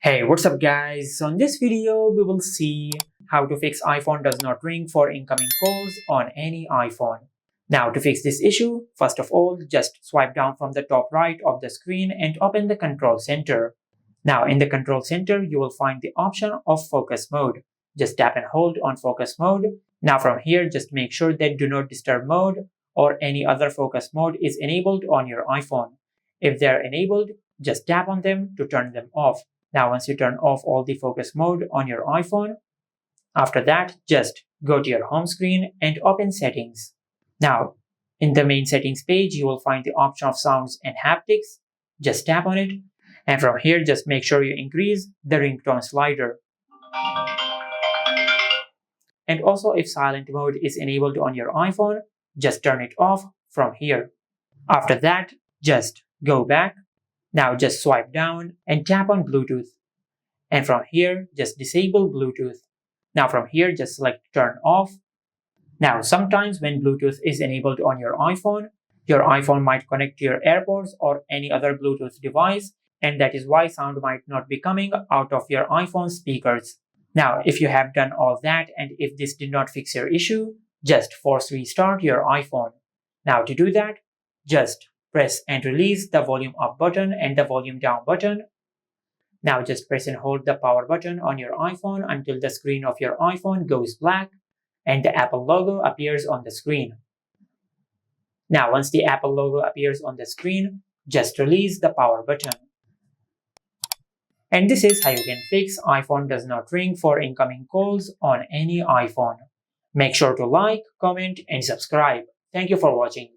Hey, what's up guys? So in this video, we will see how to fix iPhone does not ring for incoming calls on any iPhone. Now to fix this issue, first of all, just swipe down from the top right of the screen and open the control center. Now in the control center, you will find the option of focus mode. Just tap and hold on focus mode. Now from here, just make sure that do not disturb mode or any other focus mode is enabled on your iPhone. If they are enabled, just tap on them to turn them off. Now, once you turn off all the focus mode on your iPhone, after that, just go to your home screen and open settings. Now, in the main settings page, you will find the option of sounds and haptics. Just tap on it. And from here, just make sure you increase the ringtone slider. And also, if silent mode is enabled on your iPhone, just turn it off from here. After that, just go back. Now just swipe down and tap on Bluetooth. And from here, just disable Bluetooth. Now from here, just select turn off. Now sometimes when Bluetooth is enabled on your iPhone might connect to your AirPods or any other Bluetooth device, and that is why sound might not be coming out of your iPhone speakers. Now, if you have done all that and if this did not fix your issue, just force restart your iPhone. Now to do that, just press and release the volume up button and the volume down button. Now just press and hold the power button on your iPhone until the screen of your iPhone goes black and the Apple logo appears on the screen. Now once the Apple logo appears on the screen, just release the power button. And this is how you can fix iPhone does not ring for incoming calls on any iPhone. Make sure to like, comment and subscribe. Thank you for watching.